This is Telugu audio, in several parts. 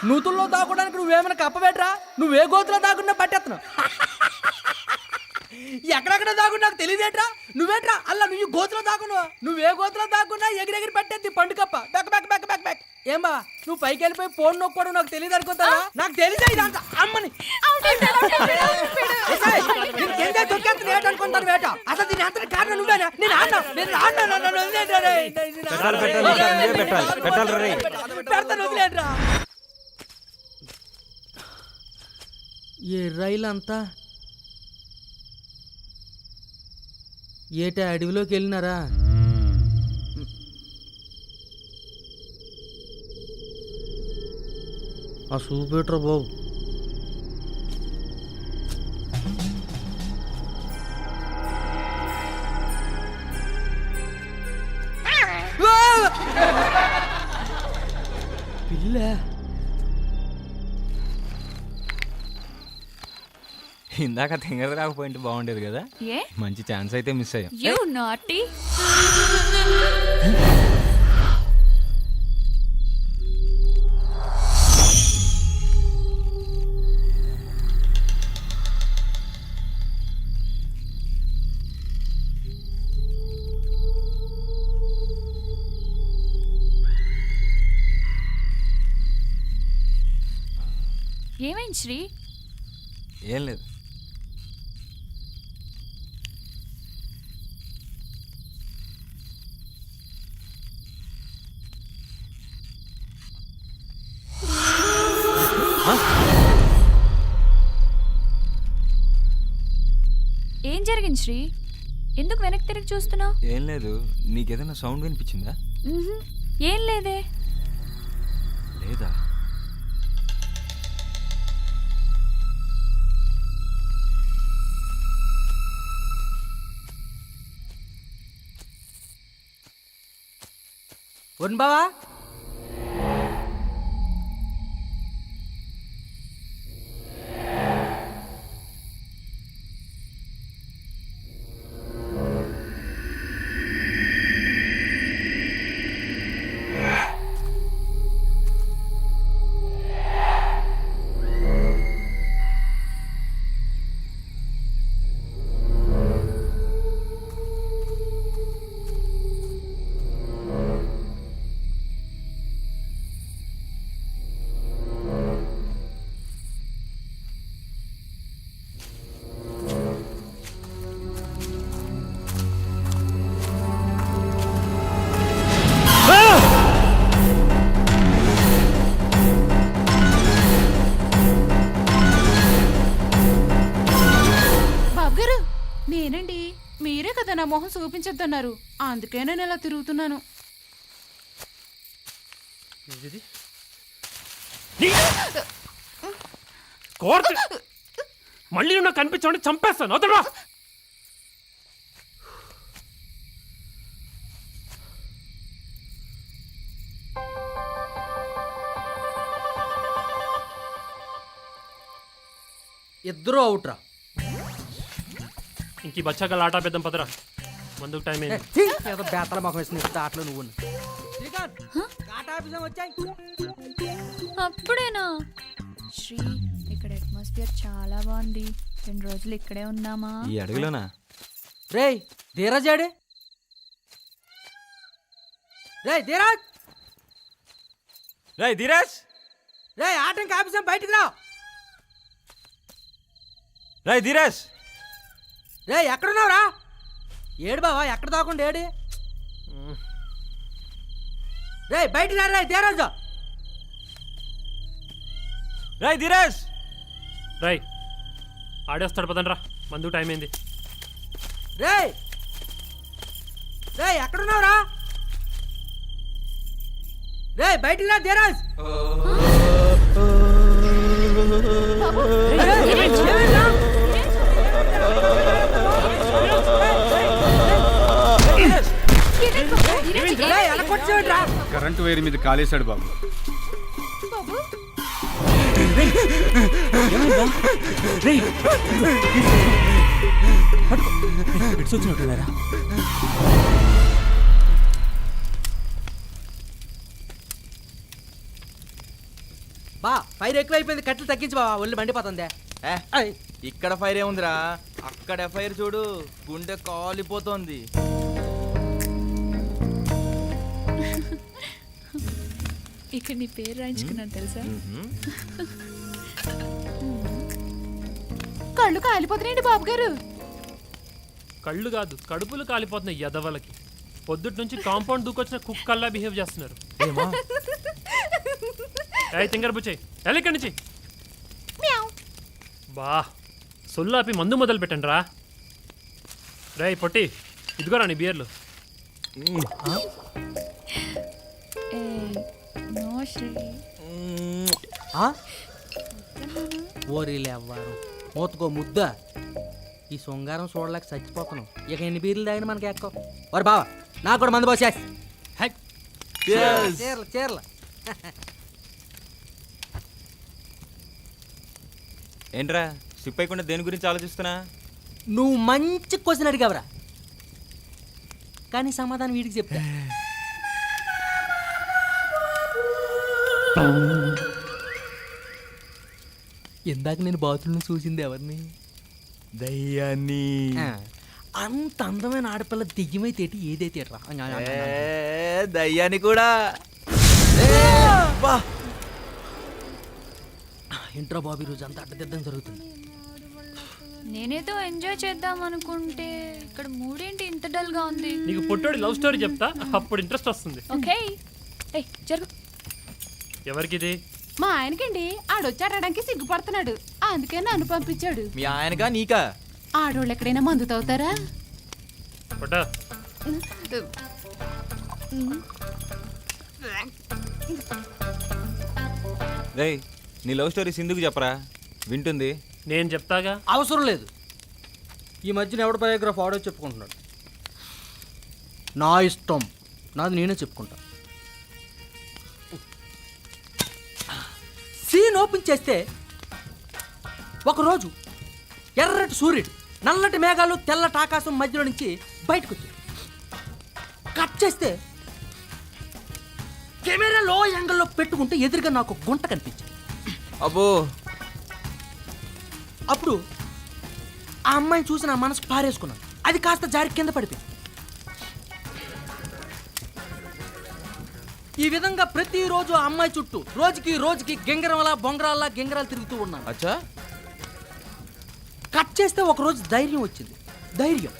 నూతుల్లో దాక్కోడానికి నువ్వేమైనా కప్పబెట్రా? నువ్వే గోతులో దాక్కున్నా పట్టేస్తున్నావు. ఎక్కడెక్కడ దాగు నాకు తెలియదేట్రా. నువ్వేట్రా అలా నువ్వు గోతులో దాకును. నువ్వే గోతులో దాక్కున్నా ఎగిరెగిరి పట్టేది పండు కప్ప. బెక్ బెక్ బెక్ బెక్ బెక్. ఏమా నువ్వు పైకి వెళ్ళిపోయి ఫోన్ నొక్కోవడం నాకు తెలియదు అనుకుంటావా? నాకు తెలిసే ఇదంతా అమ్మని అనుకుంటాను వేట. అసలు దీని అంత కారణం నువ్వేనా? నేను పెడతాను వదిలేట్రా. ఏ రైలు అంతా ఏటా అడవిలోకి వెళ్ళినారా? ఆ చూపెట్రా బాబు. పిల్ల ఇందాక తింగర రాకపోయింటే బాగుండేది కదా. మంచి ఛాన్స్ అయితే మిస్ అయ్యాం. ఏమైంది శ్రీ? ఏం లేదు. ఏం జరిగింది శ్రీ? ఎందుకు వెనక్కి తిరిగి చూస్తున్నావు? ఏం లేదు. నీకేదైనా సౌండ్ వినిపించిందా? ఏం లేదే. లేదా? వన్ బావా, నేనండి. మీరే కదా నా మొహం చూపించొద్దన్నారు, అందుకే నేను ఇలా తిరుగుతున్నాను. మళ్ళీ నాకు కనిపించండి, చంపేస్తాను. వదలరా. ఇద్దరు అవుట్రా. ఇంక బచ్చాక ఆట పెద్దాం పదరా, మందుకు టైం అయింది. ఏదో బేతల మొఖం వేసిన ఆటలో నువ్వు అప్పుడేనా? శ్రీ, ఇక్కడ అట్మాస్ఫియర్ చాలా బాగుంది. 2 రోజులు ఇక్కడే ఉందామా? ఈ అడవిలోనా? రేయ్ ధీరజ్ ఆడే. రేయ్ ధీరజ్, రేయ్ ధీరజ్, రేయ్ ఆటం కాపిసాం, బయటికి రా. రేయ్ ధీరజ్, రేయ్ ఎక్కడున్నావురా? ఏడు బావా, ఎక్కడ దాకుండా ఏడి? రేయ్ బయటికి రా. రేయ్ ధీరజ్, రేయ్ ధీరజ్. రై ఆడేస్తాడు పదండ్రా, మందుకు టైం అయింది. రేయ్ రేయ్ ఎక్కడున్నావురా? రేయ్ బయటికి రా ధీరజ్. కరెంటు వైర్ మీద కాలేశాడు బాబు. బా ఫైర్ ఎక్కువైపోయింది, కట్టెలు తగ్గించి బావా, ఒళ్ళు మండిపోతుంది. ఐ. ఇక్కడ ఫైర్ ఏముందిరా, అక్కడ ఫైర్ చూడు, గుండె కాలిపోతోంది. ఇక్కడ నీ పేరు రాయించుకున్నాను తెలుసా? కళ్ళు కాలిపోతున్నాయండి బాబు గారు. కళ్ళు కాదు కడుపులు కాలిపోతున్నాయి ఎదవలకి. పొద్దుటి నుంచి కాంపౌండ్ దూకొచ్చిన కుక్కల్లా బిహేవ్ చేస్తున్నారు. ఏయ్ తింగర్ బుచ్చయ్, ఎక్కడి నుంచి బా సొల్లాపి మందు మొదలు పెట్టండి రా. రేయ్ పొట్టి, ఇదిగోరా నీ బియర్లు. నో శ్రీ. ఓరీలే అవ్వారు మూతకో ముద్ద. ఈ శృంగారం చూడలేక చచ్చిపోతున్నాం. ఇక ఎన్ని బీర్లు తాగిన మనకి ఎక్కువ. వారు బావా నాకు కూడా మందు పోసేసి. చీరలు చీరలు. ఏంట్రా స్లిప్ అయ్యకుండా దేని గురించి ఆలోచిస్తున్నా? నువ్వు మంచి క్వశ్చన్ అడిగావరా, కానీ సమాధానం వీడికి చెప్తా. ఇందాక నేను బాత్రూంలో చూసింది ఎవరిని? దయ్యాన్ని. అంత అందమైన ఆడపిల్ల దెయ్యమైతే ఏదైతే రా. దయ్యాన్ని కూడా. ఇంట్రా బాబు, ఈ రోజు అంతా అడ్డదిద్దం జరుగుతుంది. నేనేదో ఎంజాయ్ చేద్దాం అనుకుంటే ఇక్కడ మూడేంటి ఇంత డల్ గా ఉంది? నీకు పొట్టోడి లవ్ స్టోరీ చెప్తా, అప్పుడు ఇంట్రెస్ట్ వస్తుంది. ఓకే జరుగు. ఎవరికిది? మా ఆయనకండి, ఆడొచ్చాడడానికి సిగ్గుపడుతున్నాడు, అందుకే నన్ను పంపించాడు. మీ ఆయనగా నీకా? ఆడోళ్ళు ఎక్కడైనా మందు తాగుతారా? పొట్ట రేయ్ నీ లవ్ స్టోరీ సింధుకు చెప్పరా, వింటుంది. నేను చెప్తాగా. అవసరం లేదు. ఈ మధ్యన ఎవడ బయోగ్రఫ్ ఆడో చెప్పుకుంటున్నాడు. నా ఇష్టం, నాది నేనే చెప్పుకుంటా. సీన్ ఓపెన్ చేస్తే ఒకరోజు ఎర్రటి సూర్యుడు నల్లటి మేఘాలు తెల్లటి ఆకాశం మధ్యలో నుంచి బయటకు వచ్చింది. కట్ చేస్తే కెమెరా లో యాంగిల్లో పెట్టుకుంటే ఎదురుగా నాకు గుంట కనిపించింది. అబ్బో. అప్పుడు ఆ అమ్మాయిని చూసి నా మనసు పారేసుకున్నాను. అది కాస్త జారి కింద పడిపోయింది. ఈ విధంగా ప్రతిరోజు ఆ అమ్మాయి చుట్టూ రోజుకి గింగరంలా బొంగరాల్లా గింగరాలు తిరుగుతూ ఉన్నాను. అచ్చా. కట్ చేస్తే ఒకరోజు ధైర్యం వచ్చింది. ధైర్యం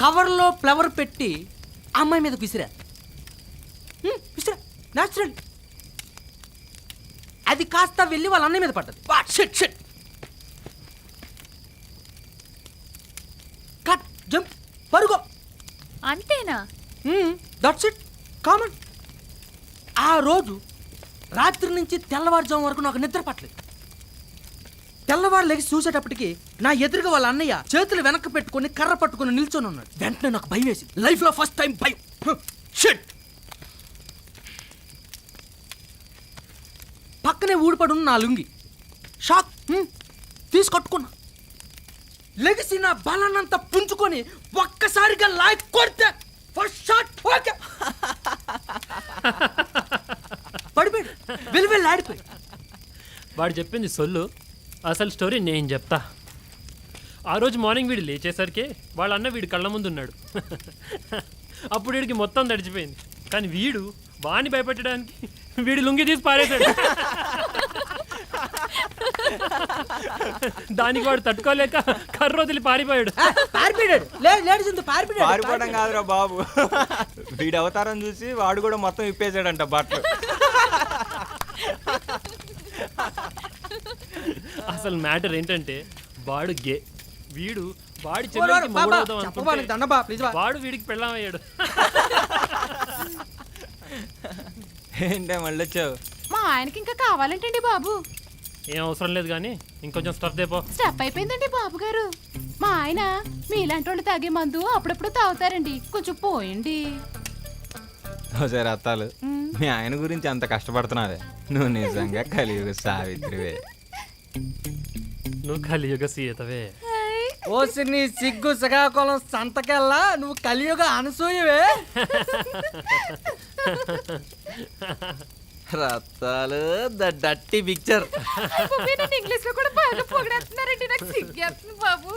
కవర్లో ఫ్లవర్ పెట్టి ఆ అమ్మాయి మీద విసిరా. న్యాచురల్. అది కాస్త వెళ్ళి వాళ్ళ అన్నయ్య మీద పడ్డది. Shit shit. కట్ జంప్ పరుగో. అంతేనా? That's it. కామన్. ఆ రోజు రాత్రి నుంచి తెల్లవారుజాము వరకు నాకు నిద్ర పట్టలేదు. తెల్లవారు లెగిసి చూసేటప్పటికి నా ఎదురుగా వాళ్ళ అన్నయ్య చేతులు వెనక్కి పెట్టుకొని కర్ర పట్టుకొని నిల్చొని ఉన్నాడు. వెంటనే నాకు భయం వేసింది. లైఫ్ లో ఫస్ట్ టైం భయం. షిట్. పక్కనే ఊడిపడి ఉన్న నా లుంగి షాక్ తీసి కట్టుకున్నా. లెగిసి నా బలాన్నంతా పుంజుకొని ఒక్కసారిగా లైఫ్ కొడితే ఫస్ట్ షాట్ ఓకే పడిపోయాడు. వెలువెళ్ళి ఆడిపోయి. వాడు చెప్పింది సొల్లు, అసలు స్టోరీ నేను చెప్తా. ఆ రోజు మార్నింగ్ వీడు లేచేసరికి వాళ్ళ అన్న వీడి కళ్ళ ముందు ఉన్నాడు. అప్పుడు వీడికి మొత్తం తడిచిపోయింది. కానీ వీడు వాణ్ణి భయపెట్టడానికి వీడి లుంగి తీసి పారేశాడు. దానికి వాడు తట్టుకోలేక కర్ర వదిలి పారిపోయాడు. పారిపోవడం కాదురా బాబు, వీడి అవతారం చూసి వాడు కూడా మొత్తం ఇప్పేసాడంట బట్టలు. అసలు మ్యాటర్ ఏంటంటే వాడు గే, వీడు వాడి చెల్లెలికి మొగుడవుదాం అనుకుంటే వాడు వీడికి పెళ్ళామయ్యాడు. ఏంటే మళ్ళీ వచ్చావు? మా ఆయనకి ఇంకా కావాలంటండి బాబు. ఏం అవసరం లేదు కానీ ఇంకొంచెం స్టఫ్ దేపో. స్టెప్ అయిపోయిందండి బాబు గారు. మా ఆయన మీలాంటి వాళ్ళు తాగే మందు అప్పుడప్పుడు తాగుతారండి, కొంచెం పోయండి. ఒకసారి అత్తాలు, మీ ఆయన గురించి అంత కష్టపడుతున్నావే, నువ్వు నిజంగా కలియుగ సావిత్రివే. నువ్వు కలియుగ సీతవే. ఓసి నీ సిగ్గు శ్రీకాకుళం సంతకెళ్ళా, నువ్వు కలియుగ అనసూయవే. రత్తాలు ద డట్టి పిక్చర్. ఇంగ్లీష్ లో కూడా బాగా పొగడేస్తున్నారండి, నాకు సిగ్గేస్తుంది బాబు.